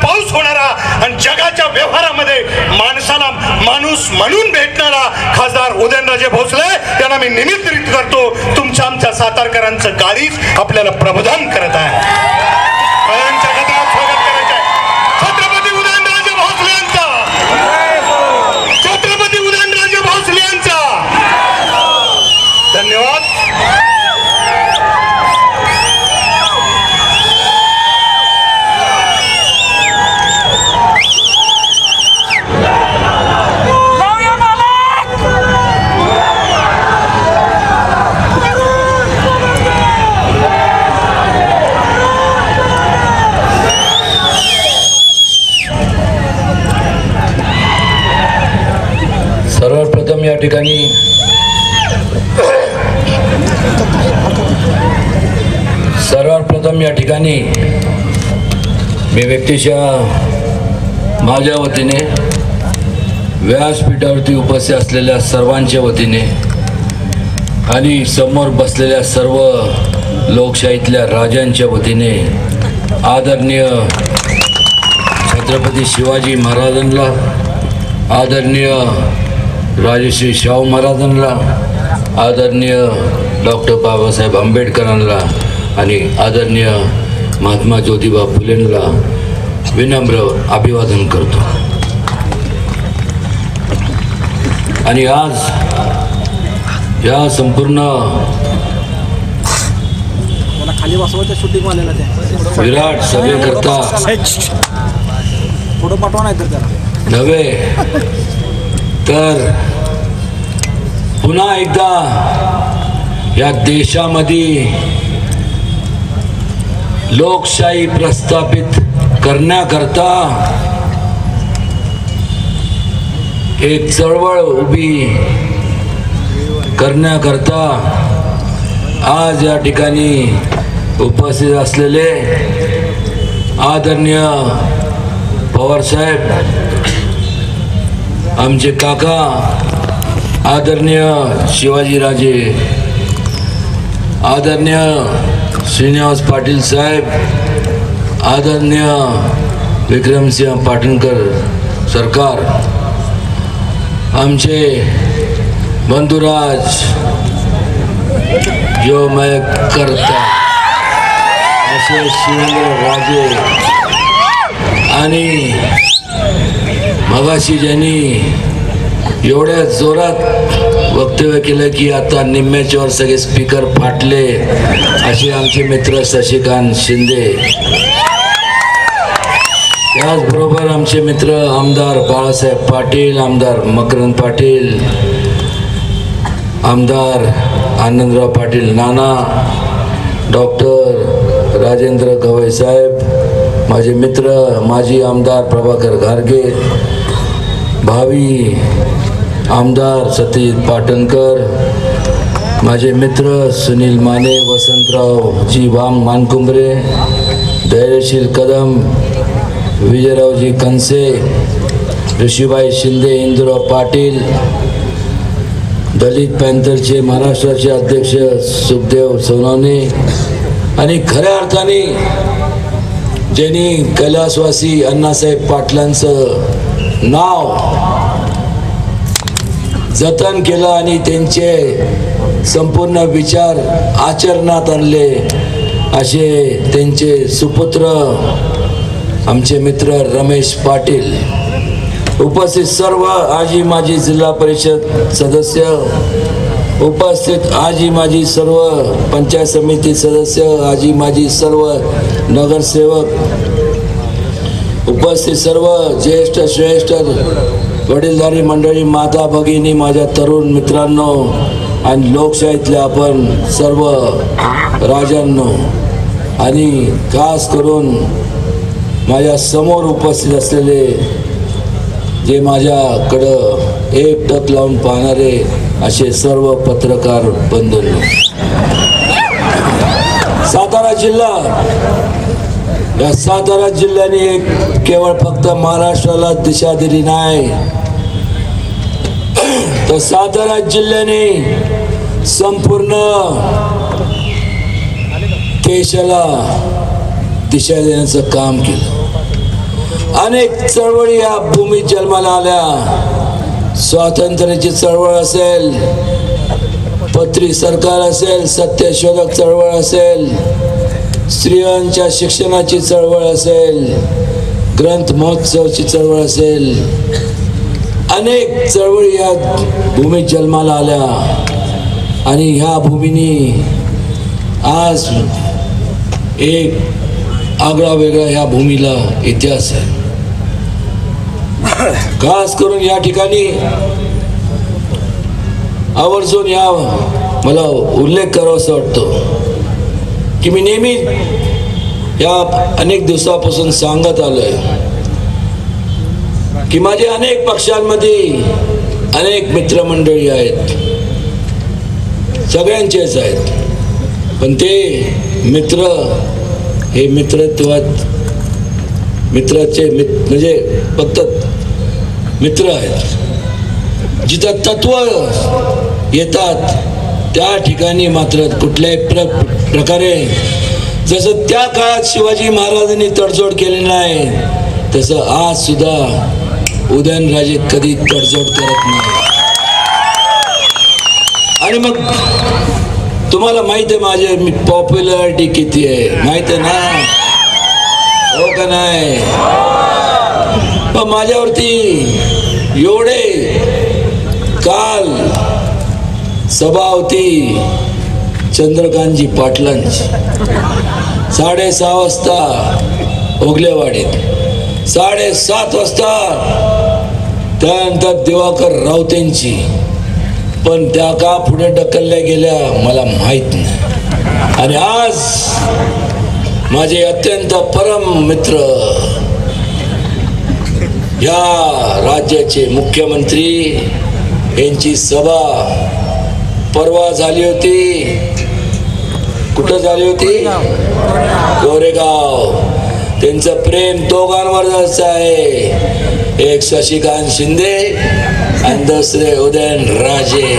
पाऊस होणारा आणि जगाच्या व्यवहारामध्ये माणसाला माणूस म्हणून भेटणारा खासदार उदयनराजे भोसले यांना मी निमित्त करतो. तुमच्या आमच्या सातारकरांचं गाडीच आपल्याला प्रबोधन करत आहे. स्वागत करायचं आहे छत्रपती उदयनराजे भोसले यांचा, छत्रपती उदयनराजे भोसले यांचा. धन्यवाद. सर्वप्रथम या ठिकाणी मी व्यक्तिशः माझ्या वतीने व्यासपीठावरती उपस्थित असलेल्या सर्वांच्या वतीने आणि समोर बसलेल्या सर्व लोकशाहीतल्या राजांच्या वतीने आदरणीय छत्रपती शिवाजी महाराजांना, आदरणीय राजश्री शाहू महाराजांना, आदरणीय डॉक्टर बाबासाहेब आंबेडकरांना आणि आदरणीय महात्मा ज्योतिबा फुलेंना विनम्र अभिवादन करतो. आणि आज या संपूर्ण विराट सभेकरता नव्हे तर पुन्हा एकदा या देशामध्ये लोकशाही प्रस्थापित करण्याकरता एक चळवळ उभी करण्याकरता आज या ठिकाणी उपस्थित असलेले आदरणीय पवारसाहेब, आमचे काका आदरणीय शिवाजीराजे, आदरणीय श्रीनिवास पाटील साहेब, आदरणीय विक्रमसिंह पाटणकर सरकार, आमचे बंधुराज जो मैं करता असे शिवेंद्र राजे आणि मगाशी ज्यांनी एवढ्या जोरात वक्तव्य केलं की आता निम्म्याच्यावर सगळे स्पीकर फाटले असे आमचे मित्र शशिकांत शिंदे, त्याचबरोबर आमचे मित्र आमदार बाळासाहेब पाटील, आमदार मकरंद पाटील, आमदार आनंदराव पाटील नाना, डॉक्टर राजेंद्र गवई साहेब, माझे मित्र माजी आमदार प्रभाकर घारगे, भावी आमदार सतीश पाटणकर, माझे मित्र सुनील माने, वसंतराव जी मानकुंबरे, धैर्यशील कदम, विजयरावजी कनसे, ऋषीबाई शिंदे, इंदुराव पाटील, दलित पॅंथरचे महाराष्ट्राचे अध्यक्ष सुखदेव सोनवणे आणि खऱ्या अर्थाने ज्यांनी कैलासवासी अण्णासाहेब पाटलांचं नाव जतन केलं आणि त्यांचे संपूर्ण विचार आचरणात आणले असे त्यांचे सुपुत्र आमचे मित्र रमेश पाटील, उपस्थित सर्व आजी माजी जिल्हा परिषद सदस्य, उपस्थित आजी माजी सर्व पंचायत समिती सदस्य, आजी माजी सर्व नगरसेवक, उपस्थित सर्व ज्येष्ठ श्रेष्ठ वडीलधारी मंडळी, माता भगिनी, माझ्या तरुण मित्रांनो आणि लोकशाहीतल्या आपण सर्व राजांनो आणि खास करून माझ्या समोर उपस्थित असलेले जे माझ्याकडं एक टक लावून पाहणारे असे सर्व पत्रकार बंधूंनो, सातारा जिल्हा, या सातारा जिल्ह्याने एक केवळ फक्त महाराष्ट्राला दिशा दिली नाही, तर सातारा जिल्ह्याने संपूर्ण देशाला दिशा देण्याचं काम केलं. अनेक चळवळी या भूमीत जन्माला आल्या. स्वातंत्र्याची चळवळ असेल, पत्री सरकार असेल, सत्यशोधक चळवळ असेल, स्त्रियांच्या शिक्षणाची चळवळ असेल, ग्रंथ महोत्सवाची चळवळ असेल, अनेक चळवळी या भूमीत जन्माला आल्या. आणि ह्या भूमीने आज एक आगळा वेगळा ह्या भूमीला इतिहास आहे. खास करून या ठिकाणी आवर्जून या मला उल्लेख करावासा वाटतो की मी नेहमी या अनेक दिवसापासून सांगत आलोय की माझे अनेक पक्षांमध्ये अनेक मित्रमंडळी आहेत, सगळ्यांचेच आहेत, पण ते मित्र हे मित्राचे म्हणजे फक्त मित्र आहेत. जिथं तत्व येतात त्या ठिकाणी मात्र कुठल्याही प्रकारे जसं त्या काळात शिवाजी महाराजांनी तडजोड केली नाही, तसं आज सुद्धा उदयनराजे कधी तडजोड करत नाही. आणि मग तुम्हाला माहित आहे माझी पॉप्युलॅरिटी किती आहे, माहित आहे ना, हो का नाही? पण माझ्यावरती एवढे काल सभा होती चंद्रकांतजी पाटलांची 6:30 वाजता ओगलेवाडीत, 7:30 वाजता त्यानंतर दिवाकर राऊतेंची, पण त्या का पुढे ढकलल्या गेल्या मला माहित नाही. आणि आज माझे अत्यंत परम मित्र या राज्याचे मुख्यमंत्री यांची सभा परवा झाली होती. कुठं झाली होती? कोरेगाव. त्यांचं प्रेम दोघांवर जायचं आहे, एक शशिकांत शिंदे आणि दुसरे उदयनराजे.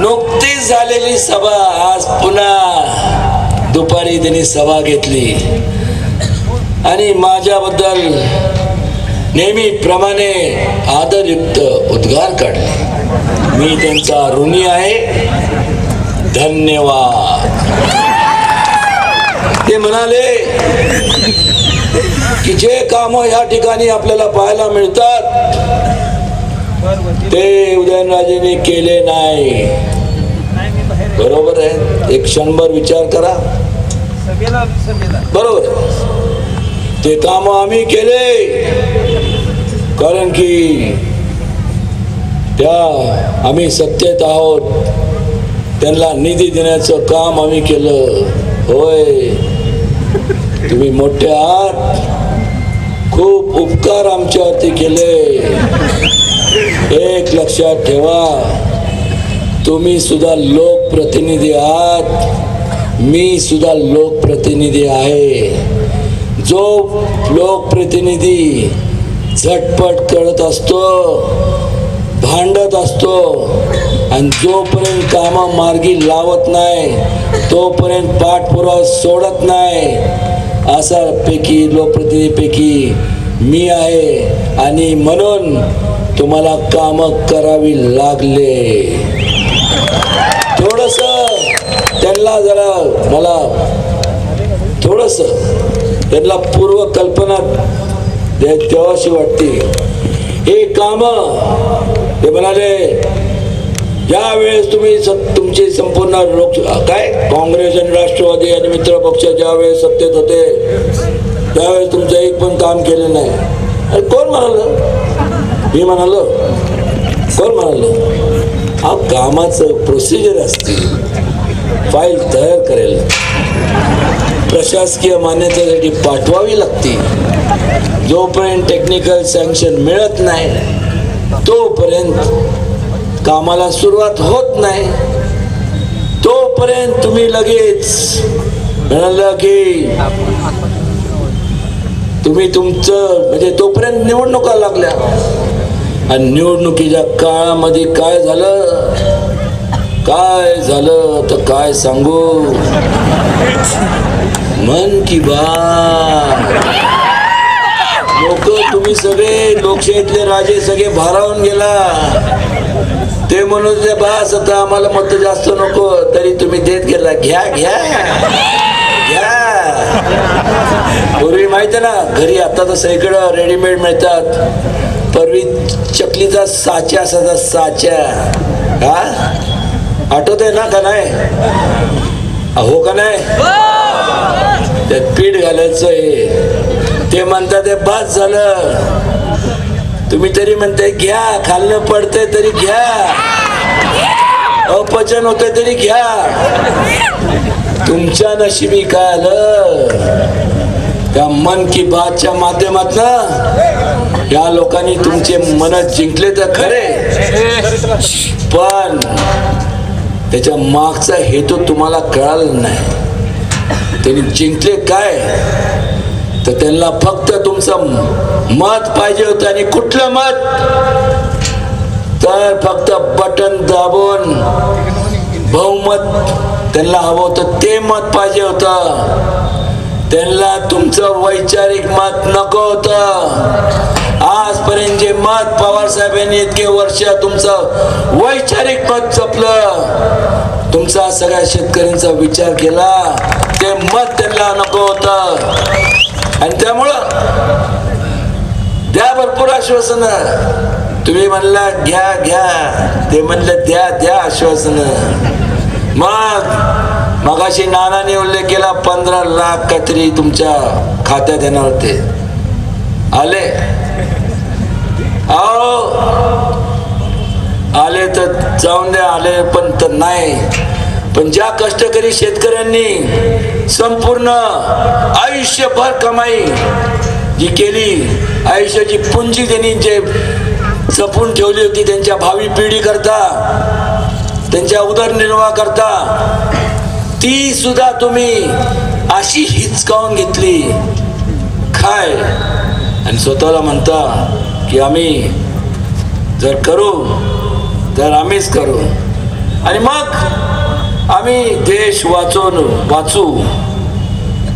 नुकतीच झालेली सभा आज पुन्हा दुपारी त्यांनी सभा घेतली आणि माझ्याबद्दल नेहमीप्रमाणे आदरयुक्त उद्गार काढले. मी त्यांचा ऋणी आहे, धन्यवाद. ते म्हणाले की जे कामं या ठिकाणी आपल्याला पाहायला मिळतात ते उदयनराजेंनी केले नाही. बरोबर आहे, एक क्षणभर विचार करा. बरोबर, ते काम आम्ही केले कारण की आम्ही सत्तेत आहोत, त्यांना निधी देण्याचं काम आम्ही केलं. होय, तुम्ही मोठे आहात, खूप उपकार आमच्यावरती केले. एक लक्षात ठेवा, तुम्ही सुद्धा लोकप्रतिनिधी आहात, मी सुद्धा लोकप्रतिनिधी आहे. जो लोकप्रतिनिधी झटपट करत असतो, भांडत असतो आणि जोपर्यंत कामं मार्गी लावत नाही तोपर्यंत पाठपुरावा सोडत नाही, असा लोकप्रतिनिधीपैकी मी आहे. आणि म्हणून तुम्हाला कामं करावी लागले. थोडस त्यांना जरा मला थोडस त्यांना पूर्वकल्पना द्यावीशी वाटते. हे काम ते म्हणाले, ज्यावेळेस तुम्ही तुमची संपूर्ण लोक काय काँग्रेस आणि राष्ट्रवादी आणि मित्र पक्ष ज्यावेळेस सत्तेत होते त्यावेळेस तुमचं एक पण काम केलं नाही. अरे कोण म्हणालं? मी म्हणालो? कोण म्हणालं? हा कामाचं प्रोसिजर असते, फाईल तयार करेल, प्रशासकीय मान्यतेसाठी पाठवावी लागते. जोपर्यंत टेक्निकल सँक्शन मिळत नाही तोपर्यंत कामाला सुरुवात होत नाही. तोपर्यंत तुम्ही लगेच म्हणाल की तुम्ही तुमचं म्हणजे तोपर्यंत निवडणुका लागल्या आणि निवडणुकीच्या काळामध्ये काय झालं तर काय सांगू. मन की बात. लोक तुम्ही सगळे लोकशाहीतले राजे सगळे भारावून गेला. ते म्हणून ते बास आता आम्हाला मत जास्त नको, तरी तुम्ही देत गेला. घ्या घ्या घ्या. पूर्वी माहिती ना घरी, आता तर सगळीकडं रेडीमेड मिळतात. पूर्वी चकलीचा साचा असायचा, साचा. हा आठवत आहे ना का नाही? हो का नाही? त्यात पीठ घालायचं आहे. ते म्हणतात ते बास झालं. तुम्ही तरी म्हणताय घ्या, खाल्लं पडतंय तरी घ्या, अपचन होतंय तरी घ्या. तुमच्या नशिबी काय आलं? त्या मन की बातच्या माध्यमातून या लोकांनी तुमचे मन जिंकले तर खरे, पण त्याच्या मागचा हेतू तुम्हाला कळाला नाही. त्यांनी जिंकले काय? तर त्यांना फक्त तुमचं मत पाहिजे होतं. आणि कुठलं मत? तर फक्त बटन दाबून बहुमत त्यांना हवं होतं, ते मत पाहिजे होतं. त्यांना तुमचं वैचारिक मत नको होतं. आजपर्यंत जे मत पवार साहेबांनी इतके वर्ष तुमचं वैचारिक मत जपलं, तुमचा सगळ्या शेतकऱ्यांचा विचार केला, ते मत त्यांना नको होतं. आणि त्यामुळं द्या भरपूर आश्वासन. तुम्ही म्हणला घ्या घ्या, ते म्हणलं द्या द्या आश्वासन. मगाशी नानाने उल्लेख केला 15 लाख काहीतरी तुमच्या खात्यात येणार होते. आले? आले तर जाऊन द्या, आले पण तर नाही. पण ज्या कष्टकरी शेतकऱ्यांनी संपूर्ण आयुष्यभर कमाई जी केली, आयुष्याची पुंजी त्यांनी जे जपून ठेवली होती त्यांच्या भावी पिढी करता, त्यांच्या उदरनिर्वाह करता, ती सुद्धा तुम्ही अशी हिचकावून घेतली काय? आणि स्वतःला म्हणता की आम्ही जर करू तर आम्हीच करू, आणि मग आम्ही देश वाचू.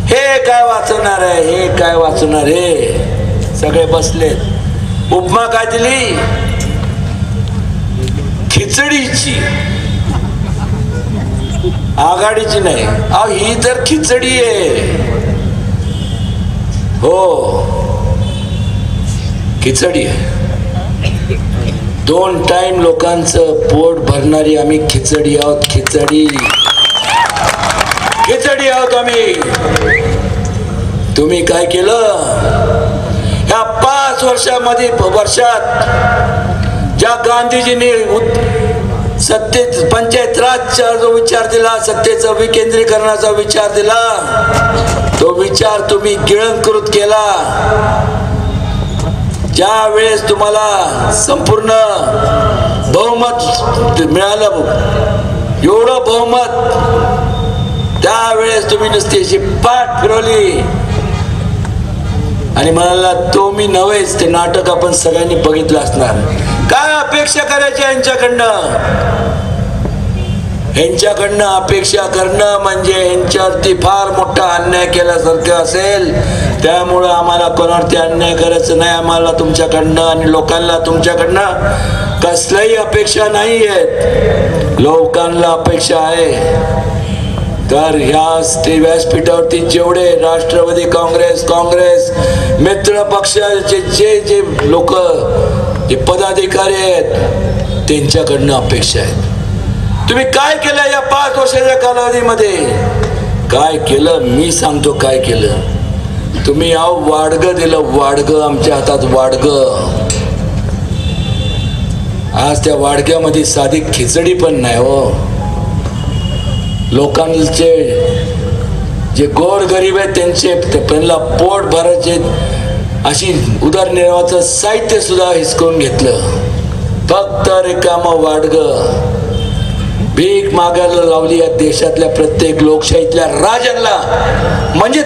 हे काय वाचणार आहे? हे काय वाचणार? हे सगळे बसलेत. उपमा काय दिली? खिचडीची, आघाडीची नाही. ही तर खिचडी आहे. हो, खिचडी आहे. 2 टाइम लोकांचं पोट भरणारी आम्ही खिचडी आहोत. खिचडी आहोत आम्ही. तुम्ही काय केलं ह्या 5 वर्षात? ज्या गांधीजींनी पंचायत राजचा जो विचार दिला, सत्तेचा विकेंद्रीकरणाचा विचार दिला, तो विचार तुम्ही गिळंकृत केला. ज्या वेळेस तुम्हाला संपूर्ण बहुमत मिळालं, एवढं बहुमत, त्यावेळेस तुम्ही नुसती अशी पाठ फिरवली आणि म्हणाला तो मी नव्हेच. ते नाटक आपण सगळ्यांनी बघितलं असणार. काय अपेक्षा करायची यांच्याकडनं? अपेक्षा करणं म्हणजे यांच्यावरती फार मोठा अन्याय केल्यासारखं असेल. त्यामुळं आम्हाला कोणावरती अन्याय करायचं नाही. आम्हाला तुमच्याकडनं आणि लोकांना तुमच्याकडनं कसल्याही अपेक्षा नाही आहेत. लोकांना अपेक्षा आहे तर ह्या व्यासपीठावरती जेवढे राष्ट्रवादी काँग्रेस मित्र पक्षाचे जे लोक, जे पदाधिकारी आहेत, त्यांच्याकडनं अपेक्षा आहेत. तुम्ही काय केलं या 5 वर्षाच्या कालावधीमध्ये? काय केलं? मी सांगतो काय केलं. तुम्ही वाडगं दिलं. वाडगं आमच्या हातात. वाडगं. आज त्या वाडग्यामध्ये साधी खिचडी पण नाही हो. लोकांचे जे गोर गरीब आहेत त्यांना पोट भरायचे अशी उदरनिर्वाहाचं साहित्य सुद्धा हिसकून घेतलं. फक्त रिकामं वाडगं. भीक मागायला लावली या देशातल्या प्रत्येक लोकशाहीतल्या राजांना. म्हणजे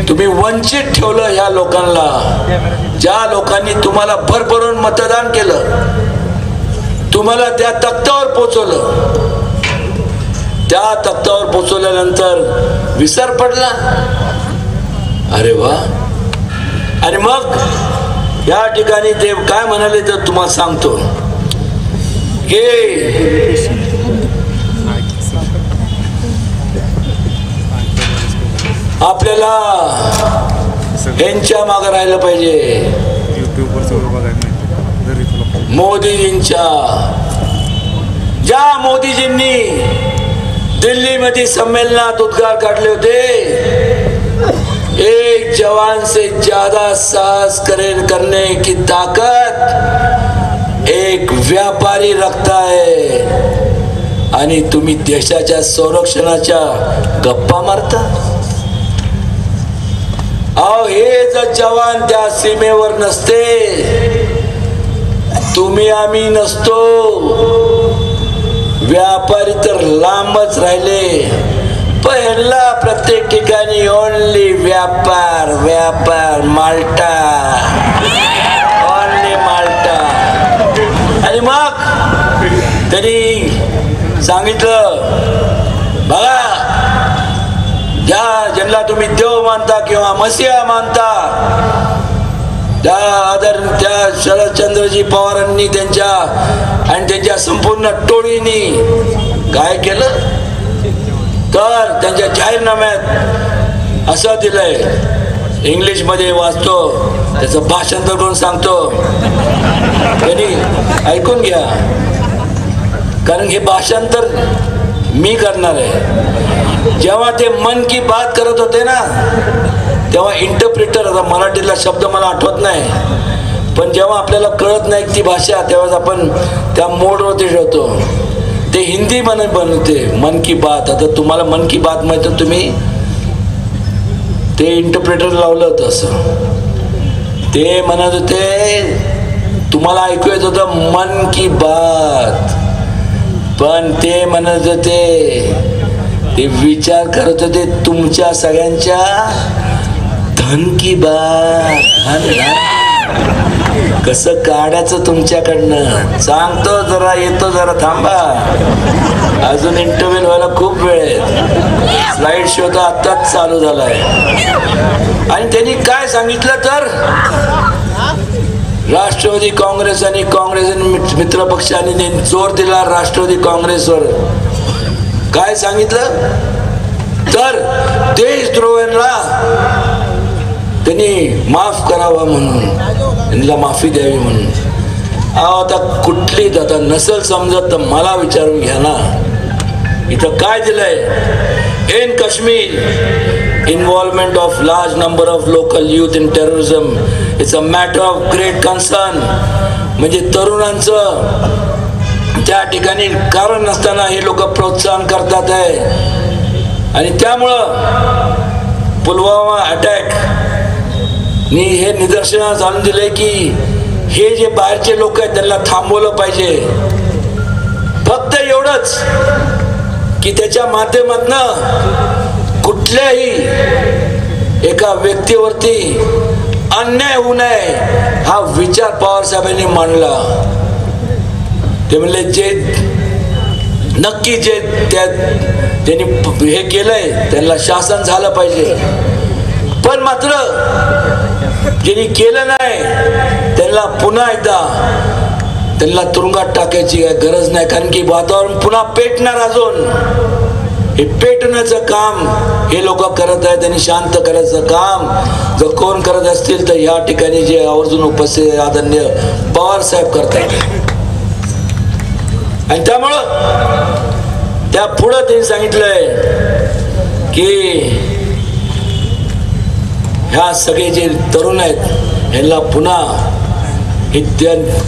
तुम्ही वंचित ठेवलं ह्या लोकांना. ज्या लोकांनी तुम्हाला भरभरून मतदान केलं, तुम्हाला त्या तख्तावर पोचवलं, त्या तख्तावर पोचवल्यानंतर विसर पडला. अरे वा. आणि मग या ठिकाणी ते काय म्हणाले तर तुम्हाला सांगतो की आपल्याला यांच्या मागे राहिलं पाहिजे, मोदीजींच्या. ज्या मोदीजींनी दिल्लीमध्ये संमेलनात उद्गार काढले होते, एक जवान से ज्यादा साहस करने की ताकत एक व्यापारी रखता है, आणि तुम्ही देशाच्या संरक्षणाच्या गप्पा मारता. अहो, हे जर जवान त्या सीमेवर नसते, तुम्ही आम्ही नसतो, व्यापारी तर लांबच राहिले. पहिला प्रत्येक ठिकाणी ओनली व्यापार व्यापार, माल्टा, ओनली माल्टा. आणि मग त्यांनी सांगितलं, बघा, ज्यांना तुम्ही देव मानता किंवा मसीहा मानता, त्या शरदचंद्रजी पवारांनी त्यांच्या आणि त्यांच्या संपूर्ण टोळीनी काय केलं तर त्यांच्या जाहीरनाम्यात असं दिलंय. इंग्लिश मध्ये वाचतो, त्याचं भाषांतर करून सांगतो, त्यांनी ऐकून घ्या, कारण हे भाषांतर मी करणार आहे. जेव्हा ते मन की बात करत होते ना, तेव्हा इंटरप्रिटर, आता मराठीतला शब्द मला आठवत नाही, पण जेव्हा आपल्याला कळत नाही ती भाषा, तेव्हाच आपण त्या मोडवरती ठेवतो. ते हिंदी बनवते मन की बात. आता तुम्हाला मन की बात माहिती, तुम्ही ते इंटरप्रिटर लावलं होतं असं. ते म्हणत होते, तुम्हाला ऐकू येत होतं मन की बात, पण ते म्हणत होते, ते विचार करत होते तुमच्या सगळ्यांच्या धन की बात. कसं काढायचं तुमच्याकडनं सांगतो, जरा येतो, जरा थांबा, अजून इंटरव्ह्यू व्हायला खूप वेळ आहे. स्लाइड शो तर आत्ताच चालू झालाय. आणि त्यांनी काय सांगितलं तर, राष्ट्रवादी काँग्रेस आणि काँग्रेस मित्र पक्षांनी जोर दिला राष्ट्रवादी काँग्रेसवर. काय सांगितलं तर देशद्रोह्यांना त्यांनी माफ करावं म्हणून, त्यांना माफी द्यावी म्हणून. आता कुठली आता नसल समजत तर मला विचारून घ्या ना. इथं काय दिलंय, in Kashmir involvement of large number of local youth in terrorism it's a matter of great concern. म्हणजे तरुणांचं त्या ठिकाणी कारण नसताना हे लोक प्रोत्साहन करतात आहे. आणि त्यामुळं पुलवामा अटॅक नी हे निदर्शनास आणून दिले की हे जे बाहेरचे लोक आहेत त्यांना थांबवलं पाहिजे. फक्त एवढंच की त्याच्या माध्यमातून कुठल्याही एका व्यक्तीवरती अन्याय होऊ नये हा विचार पवार साहेबांनी मांडला. ते म्हणले जे नक्की जे त्यांनी हे केलंय त्यांना शासन झालं पाहिजे, पण मात्र ज्यांनी केलं नाही त्यांना पुन्हा एकदा त्यांना तुरुंगात टाकायची गरज नाही, कारण की वातावरण पुन्हा पेटणार. अजून हे पेटण्याचं काम हे लोक करत आहेत. त्यांनी शांत करायचं काम जर कोण करत असतील तर या ठिकाणी जे आवर्जून उपस्थित आदरणीय पवार साहेब करतात. आणि त्यामुळं त्या पुढं त्यांनी सांगितलंय की ह्या सगळे जे तरुण आहेत यांना पुन्हा हे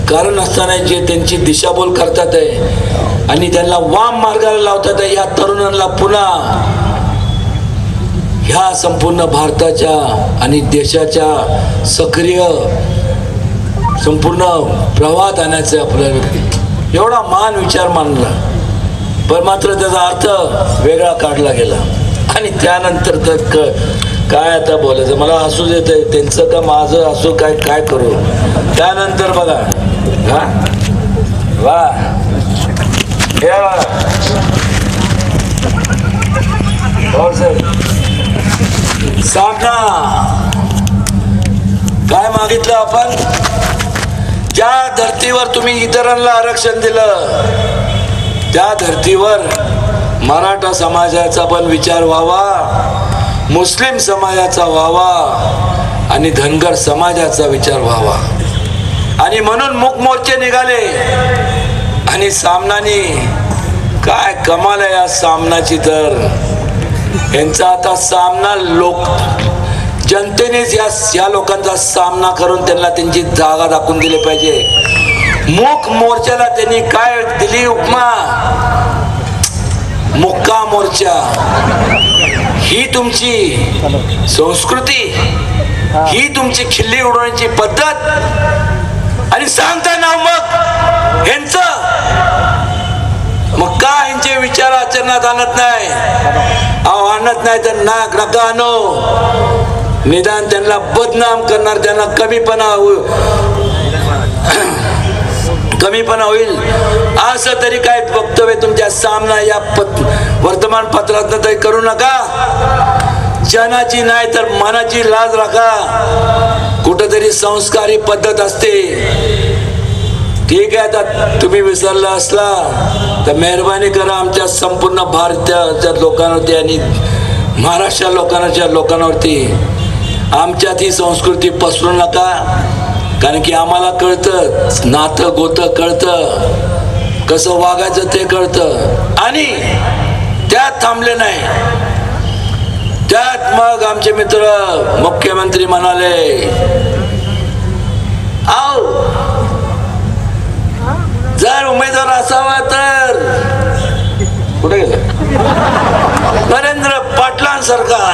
कारण असताना जे त्यांची दिशाभूल करतात आहे आणि त्यांना वाम मार्गाला लावतात आहे, या तरुणांना पुन्हा ह्या संपूर्ण भारताच्या आणि देशाच्या सक्रिय संपूर्ण प्रवाहात आणायचं आपल्याला एवढा महान विचार मांडला. पण मात्र त्याचा अर्थ वेगळा काढला गेला. आणि त्यानंतर तर काय आता बोलायचं, मला हसूच येत आहे. त्यांचं का माझं हसू, काय काय करू. त्यानंतर बघा, हा वा हे सामना काय मागितलं आपण? ज्या धर्तीवर तुम्ही इतरांना आरक्षण दिलं त्या धर्तीवर मराठा समाजाचा पण विचार व्हावा, मुस्लिम समाजाचा व्हावा आणि धनगर समाजाचा विचार व्हावा. आणि म्हणून मूक मोर्चे निघाले. आणि सामनाने काय कमाल आहे या सामनाची. तर यांचा आता सामना जनतेनेच या लोकांचा सामना करून त्यांना त्यांची जागा दाखवून दिली पाहिजे. मूक मोर्चाला त्यांनी काय दिली उपमा? मुक्का मोर्चा. ही तुमची संस्कृती, ही तुमची खिल्ली उडवण्याची पद्धत. आणि सांगता ना मग यांचं मग का यांचे विचार आचरणात आणत नाही? आणत नाही तर नाक नका आणो. निदान त्यांना बदनाम करणार, त्यांना कमीपणा होईल असं तरी काय वक्तव्य तुमच्या सामना या वर्तमानपत्रात तरी करू नका. जनाची नाही तर मनाची लाज राखा. कुठंतरी संस्कारी पद्धत असते. ठीक आहे, आता तुम्ही विसरला असला तर मेहरबानी करा आमच्या संपूर्ण भारताच्या लोकांवरती आणि महाराष्ट्र लोकांवरती आमच्यात ही संस्कृती पसरू नका. कारण की आम्हाला कळतं, नातं गोतं कळतं, कसं वागायचं ते कळतं. आणि त्यात थांबले नाही. त्यात मग आमचे मित्र मुख्यमंत्री म्हणाले, आओ जर उमेदवार असावा तर कुठे गेलं? नरेंद्र पाटलांसारखा.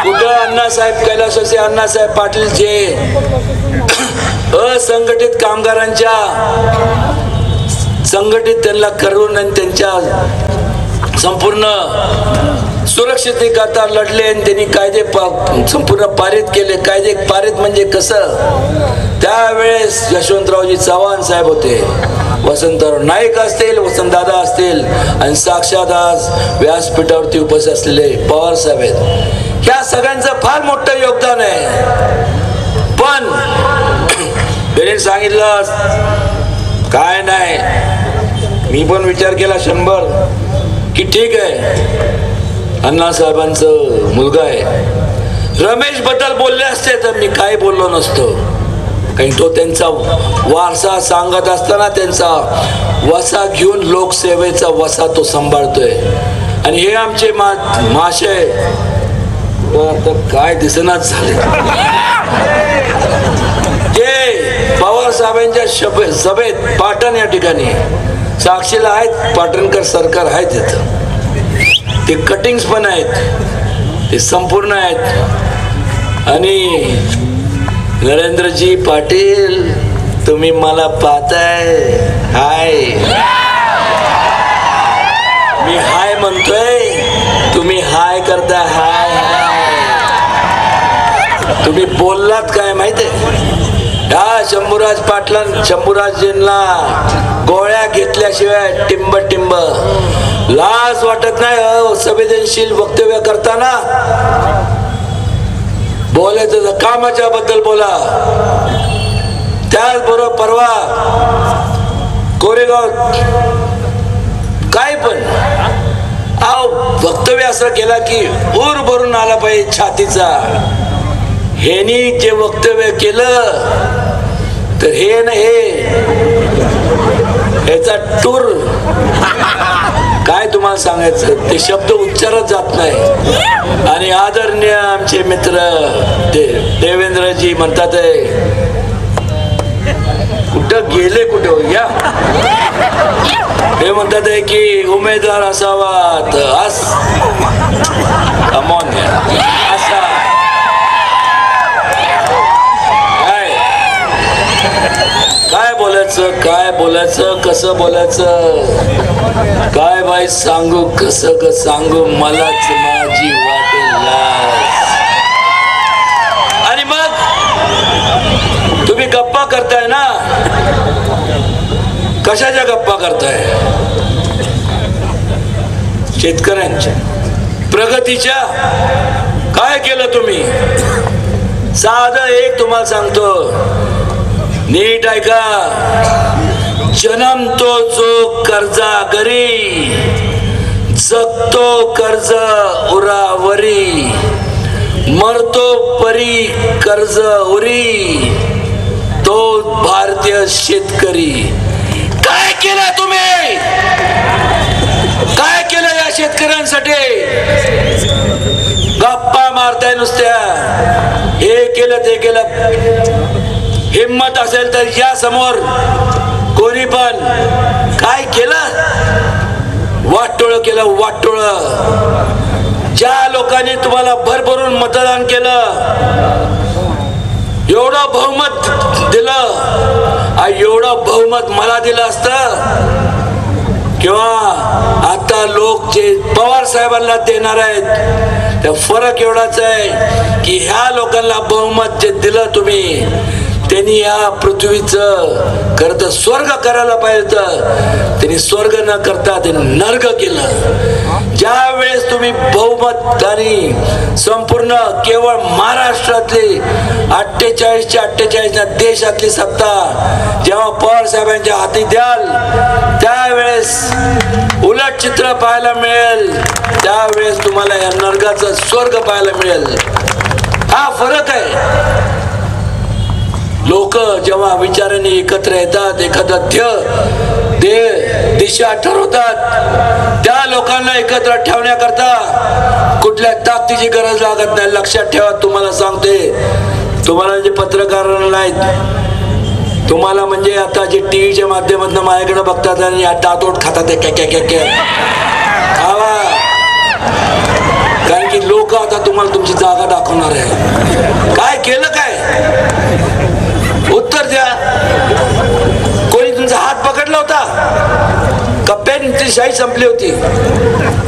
कुठं अण्णासाहेब कैलासवासी अण्णासाहेब पाटील जे असंघटित कामगारांच्या संघटित त्यांना करून आणि त्यांच्या संपूर्ण सुरक्षिततेकरता लढले आणि त्यांनी कायदे संपूर्ण पारित केले. कायदे पारित म्हणजे कसं? त्यावेळेस यशवंतरावजी चव्हाण साहेब होते, वसंतराव नाईक असतील, वसंतदादा असतील आणि साक्षात आज व्यासपीठावरती उपस्थित असलेले पवार साहेब आहेत. ह्या सगळ्यांचं फार मोठं योगदान आहे. पण त्यांनी सांगितलं काय नाही. मी पण विचार केला 100 की ठीक आहे अण्णासाहेबांचं मुलगा आहे. रमेश बद्दल बोलले असते तर मी काय बोललो नसतो. कारण तो त्यांचा वारसा सांगत असताना त्यांचा वसा घेऊन लोकसेवेचा वसा तो सांभाळतोय. आणि हे आमचे माशे तर काय दिसनाच झाले. ते पवार साहेबांच्या सभेत पाटण या ठिकाणी साक्षीला आहेत, पाटणकर सरकार आहे तिथं. ते कटिंग्स पण आहेत, ते संपूर्ण आहेत. आणि नरेंद्रजी पाटील तुम्ही मला पाहताय, हाय मी हाय म्हणतोय, तुम्ही हाय करता. हाय तुम्ही बोललात काय माहितीये? या शंभूराजींना गोळ्या घेतल्याशिवाय टिंब लाज वाटत नाही संवेदनशील वक्तव्य करताना? बोलायचं कामाच्या बद्दल बोला. त्याचबरोबर परवा कोरेगाव काय पण वक्तव्य असं केला की ऊर भरून आला पाहिजे छातीचा. हेनी जे वक्तव्य केलं तर हे ना ह्याचा टूर काय तुम्हाला सांगायचं, ते शब्द उच्चारच जात नाही. आणि आदरणीय आमचे मित्र देवेंद्रजी म्हणतात कुठं गेले कुठे हो या. हे म्हणतात की उमेदवार असावा तर असा काय बोलायचं कसं बोलायचं काय बाई सांगू कसं सांगू मलाच माझी वाटेल. आणि मग तुम्ही गप्पा करताय ना, कशाच्या गप्पा करताय? शेतकऱ्यांच्या प्रगतीच्या काय केलं तुम्ही? साधं एक तुम्हाला सांगतो, नीट ऐका. जन्मतो जो कर्जा घरी, जगतो कर्ज उरावरी, मरतो परी कर्ज उरी, तो भारतीय शेतकरी. काय केलं तुम्ही? काय केलं या शेतकऱ्यांसाठी? गप्पा मारताय नुसत्या, हे केलं ते केलं. हिम्मत असेल तर या समोर कोणी पण काय केलं? वाटोळ केलं, वाटोळ. ज्या लोकांनी तुम्हाला भरभरून मतदान केलं, एवढं बहुमत दिलं, एवढं बहुमत मला दिलं असतं किंवा आता लोक जे पवार साहेबांना देणार आहेत, त्या फरक एवढाच आहे की ह्या लोकांना बहुमत जे दिलं तुम्ही, त्यांनी या पृथ्वीचं खरं तर स्वर्ग करायला पाहिजे होतं. त्यांनी स्वर्ग न करता त्यांनी नर्क केलं. ज्या वेळेस तुम्ही बहुमताने संपूर्ण केवळ महाराष्ट्रातली 48 देशातली सत्ता जेव्हा पवार साहेबांच्या हाती द्याल, त्यावेळेस उलट चित्र पाहायला मिळेल. त्यावेळेस तुम्हाला या नरकाचं स्वर्ग पाहायला मिळेल. हा फरक आहे. लोक जेव्हा विचाराने एकत्र येतात, एखादं दिशा ठरवतात, त्या लोकांना एकत्र ठेवण्याकरता कुठल्या ताकदीची गरज लागत नाही. लक्षात ठेवा. तुम्हाला सांगते, तुम्हाला जे पत्रकार नाहीत, तुम्हाला म्हणजे आता जे टीव्हीच्या माध्यमातून माझ्याकडे बघतात आणि दातोट खातात, खावा. कारण की लोक आता तुम्हाला तुमची जागा दाखवणार आहे. काय केलं? काय उत्तर द्या. कोणी तुमचा हात पकडला होता का? पेनची शाही संपली होती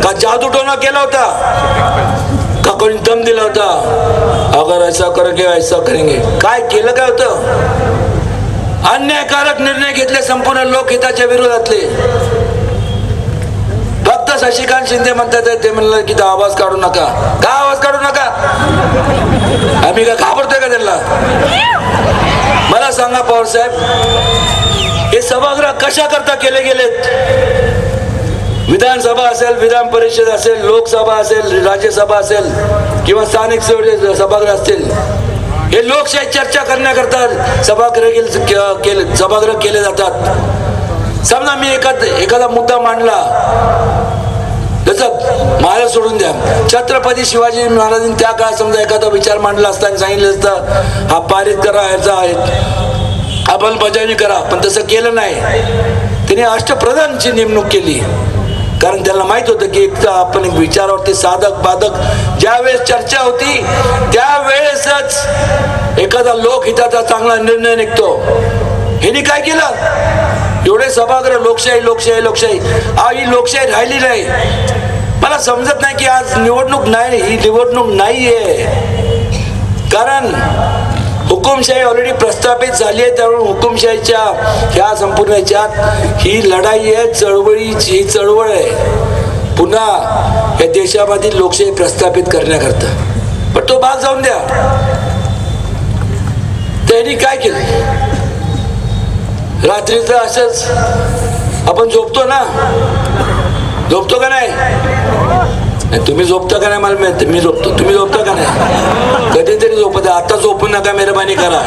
का? जादूटोना केला होता का? कोणी दम दिला होता? अगर ऐसा करेंगे ऐसा करेंगे. काय केलं? काय होतं? अन्यायकारक निर्णय घेतले संपूर्ण लोकहिताच्या विरोधातले. फक्त शशिकांत शिंदे म्हणतात ते म्हणलं की आवाज काढू नका. का आवाज काढू नका? आम्ही का घाबरतोय का त्यांना? मला सांगा पवार साहेब, हे सभागृह कशा करता केले गेलेत? विधानसभा असेल, विधान परिषद असेल, लोकसभा असेल, राज्यसभा असेल किंवा स्थानिक सभागृह असतील, हे लोकशाही चर्चा करण्याकरता सभागृह केले जातात. समजा मी एखादा मुद्दा मांडला, जसं मला सोडून द्या, छत्रपती शिवाजी महाराजांनी त्या काळात समजा एखादा विचार मांडला असता आणि सांगितलं असतं हा पारित करा, ह्याचा अंमलबजावणी करा, पण तसं केलं नाही. त्यांनी अष्टप्रधानची नेमणूक केली. कारण त्यांना माहित होतं की आपण एक विचारावरती साधक बाधक ज्यावेळेस चर्चा होती, त्यावेळेसच एखादा लोकहिताचा चांगला निर्णय निघतो. ह्यांनी काय केलं? एवढे सभागृह लोकशाही लोकशाही लोकशाही. ही लोकशाही राहिली नाही. मला समजत नाही की आज निवडणूक नाही, ही निवडणूक नाहीये. कारण हुकुमशाही ऑलरेडी प्रस्थापित झाली आहे. त्यामुळे हुकुमशाहीच्या ह्या संपूर्ण ह्याच्यात ही लढाई आहे, चळवळीची ही चळवळ आहे पुन्हा या देशामधील लोकशाही प्रस्थापित करण्याकरता. पण तो भाग जाऊन द्या. त्यांनी काय केलं? रात्रीचं असंच आपण झोपतो ना, झोपतो का नाही? तुम्ही झोपता का नाही मला माहिती, मी झोपतो. तुम्ही झोपता का नाही? कधीतरी झोपत. आता झोपू नका, मेहरबानी करा.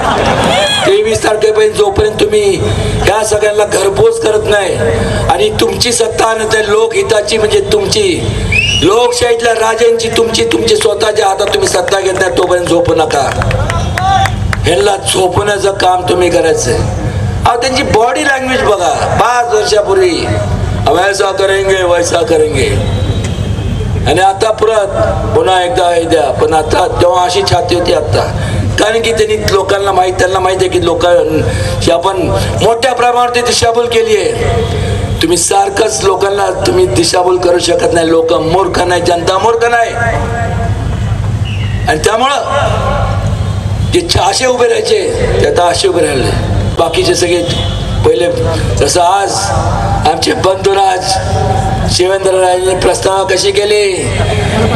23 तारखेपर्यंत जोपर्यंत तुम्ही ह्या सगळ्यांना घरपोच करत नाही आणि तुमची सत्ता आणत लोकहिताची, म्हणजे तुमची लोकशाहीतल्या राजांची, तुमची स्वतःच्या हातात तुम्ही सत्ता घेत नाही, तोपर्यंत झोपू नका. ह्यांना झोपण्याचं काम तुम्ही करायचंय. त्यांची बॉडी लँग्वेज बघा. 5 वर्षापूर्वी वैसा करेंगे वैसा करेंगे, आणि आता परत पुन्हा एकदा हे द्या. पण आता तेव्हा अशी छाती होती आता, कारण की त्यांना त्यांना माहित आहे की लोकांची आपण मोठ्या प्रमाणावरती दिशाभूल केली आहे. तुम्ही सारखंच लोकांना तुम्ही दिशाभूल करू शकत नाही. लोक मूर्ख नाही, जनता मूर्ख नाही. आणि त्यामुळं जे असे उभे राहायचे ते आता असे उभे राहिले. बाकीचे सगळे पहिले जसं आज आमचे बंधुराज शिवेंद्रराजेंनी प्रस्तावना कशी केली,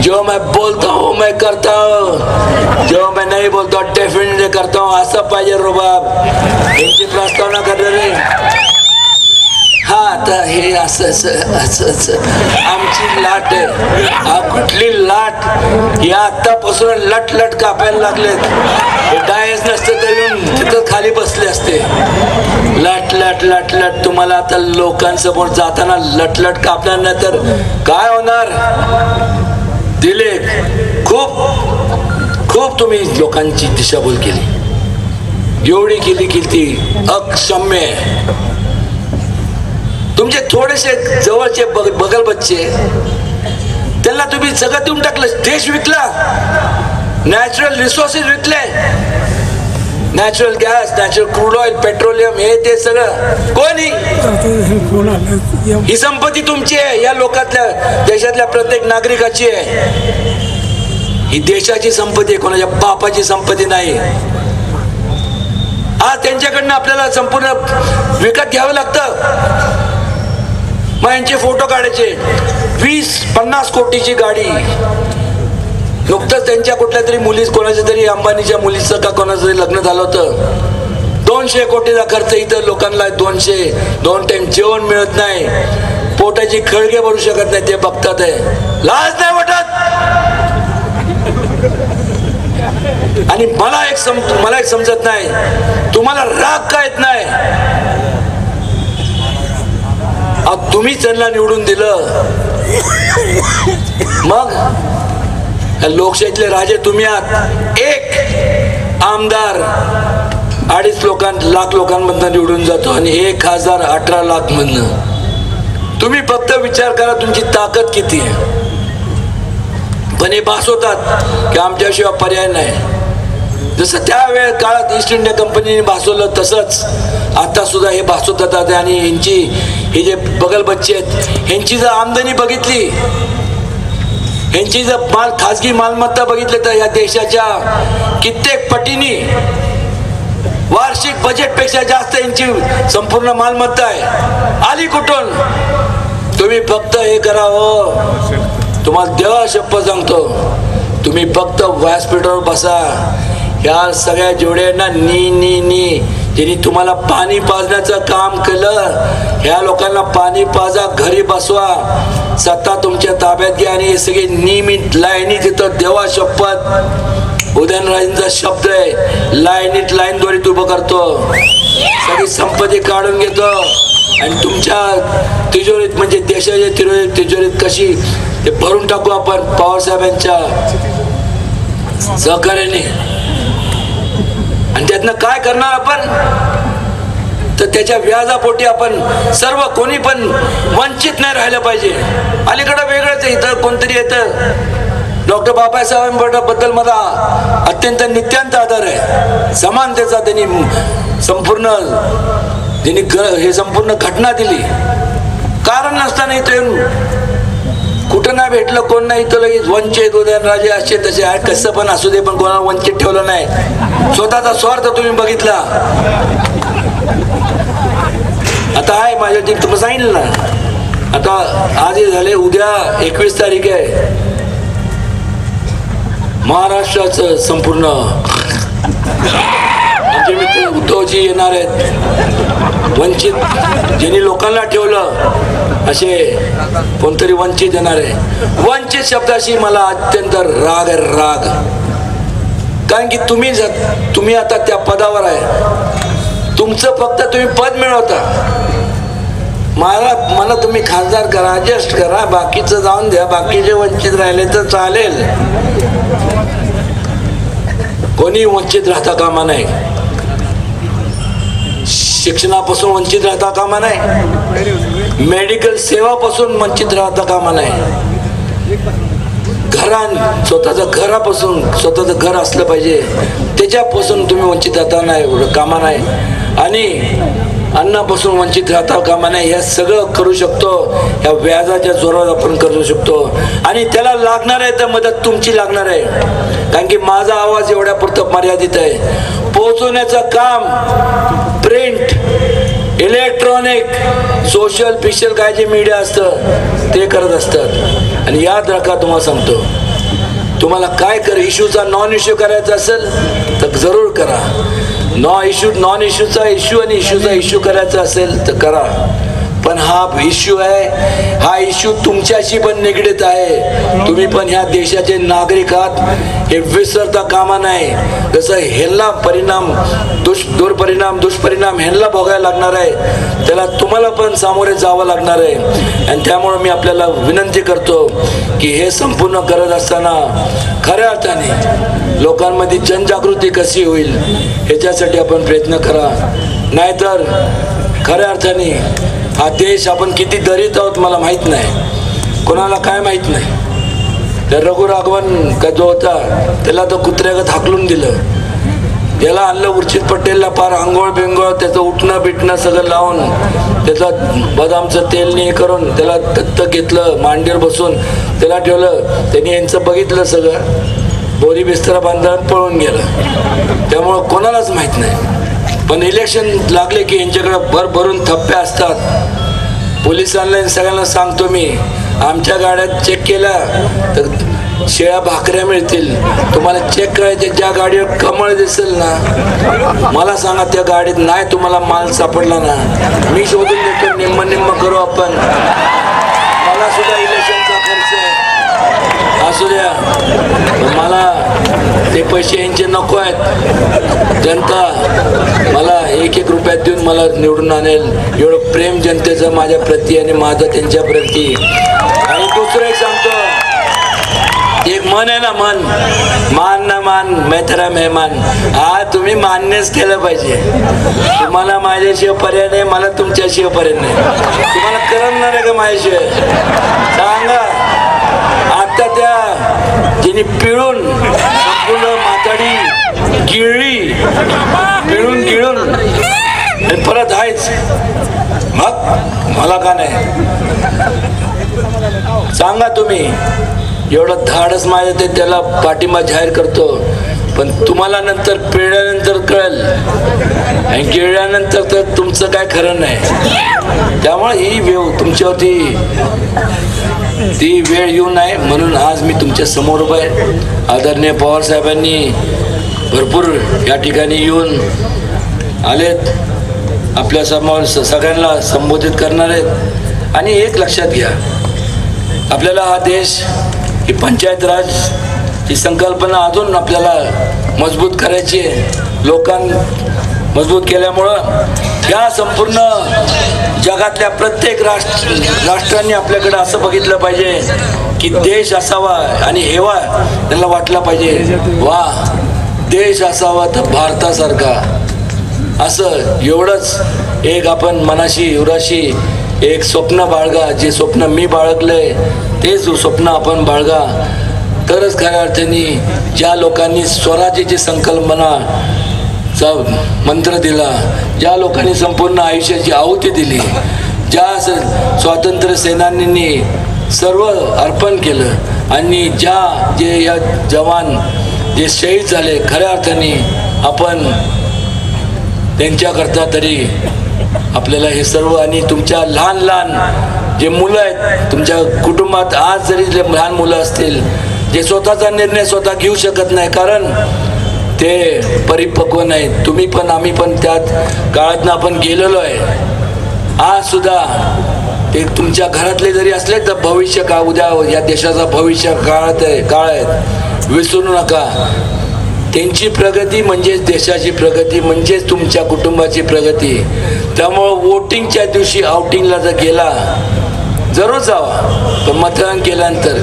जो मैं बोलता हूँ मैं करता हूँ, जो मैं नहीं बोलता डेफिनेटली करता हूँ, असं पाहिजे रुबाब. यांची प्रस्तावना करणारे. हा तर हे असं आमची लाट आहे. हा कुठली लाट, या आतापासून लट कापायला लागलेत. हे डायस नसते तर तिथं खाली बसले असते. लट तुम्हाला आता लोकांसमोर जाताना लट कापणार नाही तर काय होणार. दिले खूप तुम्ही लोकांची दिशाभूल केली, एवढी केली की ती अक्षम्य आहे. तुमचे थोडेसे जवळचे बगल बच्चे, त्यांना तुम्ही सगळं देऊन टाकलं. देश विकला, नॅचरल रिसोर्सेस विकले, natural gas, natural crude oil, petroleum, हे ते सगळं कोणी. ही संपत्ती तुमची आहे, या लोकातल्या देशातल्या प्रत्येक नागरिकाची आहे. ही देशाची संपत्ती आहे, कोणाच्या बापाची संपत्ती नाही. आज त्यांच्याकडनं आपल्याला संपूर्ण विकत घ्यावं लागतं. मग यांचे फोटो काढायचे. 20-50 कोटीची गाडी. नुकतंच त्यांच्या कुठल्या तरी मुली, कोणाच्या तरी अंबानीच्या मुलीचं का कोणाचं तरी लग्न झालं होतं. 200 कोटीचा खर्च. इथं लोकांना 2 टाइम जेवण मिळत नाही, पोटाची खळगे भरू शकत नाही. ते बघतात आहे, लाज नाही वाटत. आणि मला एक समजत नाही, तुम्हाला राग का येत नाही. तुम्ही त्यांना निवडून दिलं, मग लोकशाहीतले राजे तुम्ही आहात. एक आमदार 2.5 लाख लोकांमधनं निवडून जातो आणि एक खासदार 18 लाख मधनं. तुम्ही फक्त विचार करा तुमची ताकद किती आहे. पण हे भासवतात की आमच्याशिवाय पर्याय नाही. जसं त्यावेळेस काळात ईस्ट इंडिया कंपनीने भासवलं, तसंच आता सुद्धा हे भासवतात. आणि हे जे बगल बच्चे आहेत, ह्यांची जर आमदनी बघितली, ह्यांची जर खासगी मालमत्ता बघितली तर या देशाच्या कित्येक पटीने, वार्षिक बजेटपेक्षा जास्त यांची संपूर्ण मालमत्ता आहे. आली कुठून. तुम्ही फक्त हे करा. हो, तुम्हाला देवा शपथ सांगतो, तुम्ही फक्त व्यासपीठावर बसा. या सगळ्या जोड्यांना नी ज्यांनी तुम्हाला पाणी पाजण्याचं काम केलं, ह्या लोकांना पाणी पाजा, घरी बसवा, सत्ता तुमच्या ताब्यात घ्या. आणि हे सगळे नियमित लाईनीत येतं. देवा शपथ, उदयनराजेंचा शब्द आहे, लाईन द्वारे उभं करतो, सगळी संपत्ती काढून घेतो आणि तुमच्या तिजोरीत, म्हणजे देशाच्या तिजोरीत कशी ते भरून टाकू आपण पवार साहेबांच्या सहकार्याने. आणि त्यातनं काय करणार आपण, तर त्याच्या व्याजापोटी आपण सर्व कोणी पण वंचित नाही राहिलं पाहिजे. अलीकडं वेगळंच आहे. इथं कोणतरी येतं, डॉक्टर बाबासाहेबांबद्दल मला अत्यंत नित्यांत आदर आहे. समानतेचा त्यांनी संपूर्ण घटना दिली. कारण नसताना इथं कुठं नाही भेटलं, कोण नाही, इथं लगेच वंचित, उदयनराजे असे तसे आहे. कसं पण असू दे, पण कोणाला वंचित ठेवलं नाही. स्वतःचा स्वार्थ तुम्ही बघितला. आता आहे माझ्या तुम्ही सांगितलं ना, आता आज झाले, उद्या 21 तारीख आहे. महाराष्ट्राचं संपूर्ण आमचे मित्र उद्धवजी येणार आहेत. वंचित ज्यांनी लोकांना ठेवलं, असे कोणतरी वंचित येणार आहे. वंचित शब्दाशी मला अत्यंत राग आहे, राग. कारण की तुम्ही आता त्या पदावर आहे. तुमचं फक्त तुम्ही पद मिळवता. मला तुम्ही खासदार करा, ऍडजस्ट करा, बाकीचं जाऊन द्या. बाकीचे वंचित राहिले तर चालेल. कोणी वंचित राहता कामा नाही. शिक्षणापासून वंचित राहता कामा नाही. मेडिकल सेवापासून वंचित राहता कामा नाही. स्वतःचं घरापासून, स्वतःचं घर असलं पाहिजे, त्याच्यापासून तुम्ही वंचित राहता नाही कामा नाही. आणि अन्नापासून वंचित राहता कामा नाही. हे सगळं करू शकतो, या व्याजाच्या जोरावर आपण करू शकतो. आणि त्याला लागणार आहे तर मदत तुमची लागणार आहे. कारण की माझा आवाज एवढ्या पुरतं मर्यादित आहे. पोहोचवण्याचं काम प्रिंट, इलेक्ट्रॉनिक सोशल पिशल काय जे मीडिया असतं ते करत असतात. आणि याद राखा, तुम्हाला सांगतो, तुम्हाला काय इश्यूचा नॉन इश्यू करायचा असेल तर जरूर करा. नॉन इश्यूचा इश्यू आणि इश्यूचा इश्यू करायचा असेल तर करा. पण हा इश्यू आहे, हा इश्यू तुमच्याशी पण निगडीत आहे. तुम्ही पण ह्या देशाचे नागरिक आहात हे विसरता कामा नाही. जसं ह्याला परिणाम दुष्परिणाम ह्याला भोगायला लागणार आहे, त्याला तुम्हाला पण सामोरे जावं लागणार आहे. आणि त्यामुळे मी आपल्याला विनंती करतो की हे संपूर्ण करत असताना खऱ्या अर्थाने लोकांमध्ये जनजागृती कशी होईल ह्याच्यासाठी आपण प्रयत्न करा. नाहीतर खऱ्या अर्थाने हा देश आपण किती दरीत आहोत मला माहीत नाही, कोणाला काय माहीत नाही. तर रघु राघवन का जो होता त्याला तर कुत्र्यागत हाकलून दिलं, त्याला आणलं उर्जित पटेलला, पार आंघोळ बिंगोळ त्याचं उठणं बिटणं सगळं लावून त्याचं बदामचं तेल नाही करून त्याला दत्तक घेतलं, मांडीवर बसून त्याला ठेवलं. त्यांनी यांचं बघितलं सगळं, बोरी बिस्तरा बांधून पळून गेलं. त्यामुळं कोणालाच माहीत नाही. पण इलेक्शन लागले की यांच्याकडे भरभरून थप्पे असतात. पोलिसांना सगळ्यांना सांगतो मी, आमच्या गाड्यात चेक केला तर शेळ्या भाकऱ्या मिळतील. तुम्हाला चेक करायचे, ज्या गाडीवर कमळ दिसेल ना मला सांगा, त्या गाडीत नाही तुम्हाला माल सापडला ना मी शोधून देतो, निम्म करू आपण. मला सुद्धा इलेक्शनचा खर्च असू द्या, मला ते पैसे यांचे नको आहेत. जनता मला एक रुपयात देऊन मला निवडून आणेल एवढं प्रेम जनतेचं माझ्या प्रती आणि माझं त्यांच्या प्रती. आणि दुसरं एक सांगतो, एक मन आहे ना, मान ना मान मैं तेरा मेहमान. हा तुम्ही मान्यच केलं पाहिजे. तुम्हाला माझ्याशिवाय पर्याय नाही, मला तुमच्याशिवाय पर्याय नाही. तुम्हाला करणार आहे का माझ्याशिवाय सांगा. आता त्या जिने पिळून संपूर्ण माताडी गिळली, पिळून परत आहेच, मग मला का नाही सांगा तुम्ही. एवढं धाडस माझ्या ते त्याला पाठिंबा जाहीर करतो. पण तुम्हाला नंतर पिळल्यानंतर कळेल आणि गिळल्यानंतर तर तुमचं काय खरं नाही. त्यामुळे ही वेळ तुमच्यावरती ती वेळ येऊ नये म्हणून आज मी तुमच्या समोर उभा आहे. आदरणीय पवार साहेबांनी भरपूर या ठिकाणी येऊन आलेत, आपल्या समोर सगळ्यांना संबोधित करणार आहेत. आणि एक लक्षात घ्या, आपल्याला हा देश ही पंचायत राज ही संकल्पना अजून आपल्याला मजबूत करायची आहे. मजबूत केल्यामुळं या संपूर्ण जगातल्या प्रत्येक राष्ट्रांनी आपल्याकडे असं बघितलं पाहिजे की देश असावा आणि हेवा त्यांना वाटला पाहिजे, वा देश असावा तर भारतासारखा. असं एवढंच एक आपण मनाशी युवराशी एक स्वप्न बाळगा. जे स्वप्न मी बाळगलंय तेच स्वप्न आपण बाळगा. तरच खऱ्या अर्थाने ज्या लोकांनी स्वराज्याची संकल्पना चा मंत्र दिला, ज्या लोकांनी संपूर्ण आयुष्याची आहुती दिली, ज्या स्वातंत्र्य सेनानींनी सर्व अर्पण केलं आणि जे या जवान जे शहीद झाले, खऱ्या अर्थाने आपण त्यांच्याकरता तरी आपल्याला हे सर्व. आणि तुमच्या लहान जे मुलं आहेत तुमच्या कुटुंबात, आज जरी लहान मुलं असतील जे स्वतःचा निर्णय स्वतः घेऊ शकत नाही कारण ते परिपक्व नाही, तुम्ही पण आम्ही पण त्यात काळातनं आपण गेलेलो आहे. आज सुद्धा ते तुमच्या घरातले जरी असले तर भविष्य का उद्या या देशाचा भविष्य काळ आहे, विसरू नका. त्यांची प्रगती म्हणजेच देशाची प्रगती, म्हणजेच तुमच्या कुटुंबाची प्रगती. त्यामुळं वोटिंगच्या दिवशी आउटिंगला जर गेला जरूर जावा, पण मतदान केल्यानंतर.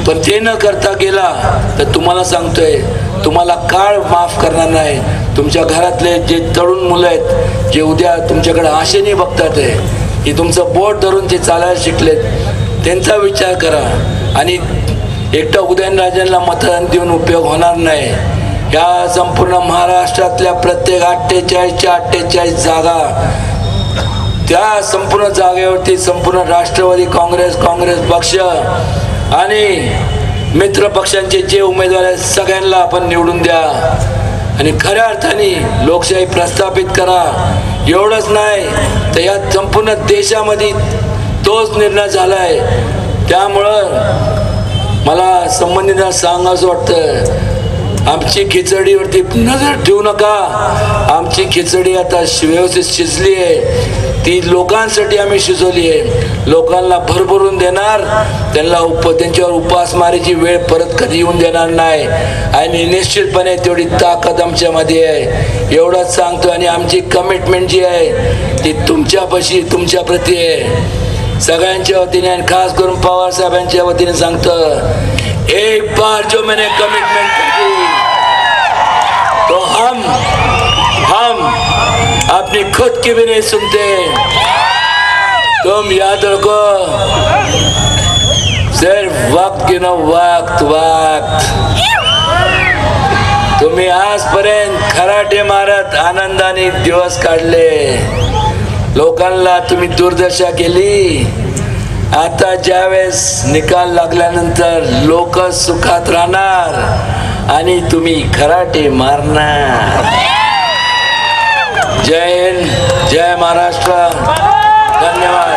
पण ते न करता गेला तर तुम्हाला सांगतोय, तुम्हाला काळ माफ करणार नाही. तुमच्या घरातले जे तरुण मुलं आहेत जे उद्या तुमच्याकडे आशेने बघतात आहे, की तुमचं बोट धरून जे चालायला शिकलेत, त्यांचा विचार करा. आणि एकटा उदयनराजेंना मतदान देऊन उपयोग होणार नाही. या संपूर्ण महाराष्ट्रातल्या प्रत्येक 48 जागा, त्या संपूर्ण जागेवरती संपूर्ण राष्ट्रवादी काँग्रेस पक्ष आणि मित्र पक्षांचे जे उमेदवार आहेत सगळ्यांना आपण निवडून द्या आणि खऱ्या अर्थाने लोकशाही प्रस्थापित करा. एवढंच नाही तर या संपूर्ण देशामध्ये तोच निर्णय झालाय. त्यामुळं मला संबंधितांना सांगावंसं वाटतं, आमची खिचडीवरती नजर ठेवू नका. आमची खिचडी आता व्यवस्थित शिजली आहे. ती लोकांसाठी आम्ही शिजवली आहे. लोकांना भरभरून देणार, त्यांच्यावर उपासमारीची वेळ परत कधी येऊन देणार नाही. आणि निश्चितपणे तेवढी ताकद आमच्यामध्ये आहे एवढंच सांगतो. आणि आमची कमिटमेंट जी आहे ती तुमच्या प्रती आहे सगळ्यांच्या वतीने, आणि खास करून पवार साहेबांच्या वतीने सांगतो, एक बार जो मैंने कमिटमेंट की तो हम अपनी खुद की भी नहीं सुनते. तुम याद रखो, सिर्फ वक्त गिनो, वक्त. तुम्ही आजपर्यंत खराटे मारत आनंदाने दिवस काढले, लोकांना तुम्ही दुर्दशा केली. आता ज्यावेळेस निकाल लागल्यानंतर लोक सुखात राहणार आणि तुम्ही खराटे मारणार. जय हिंद, जय महाराष्ट्र, धन्यवाद.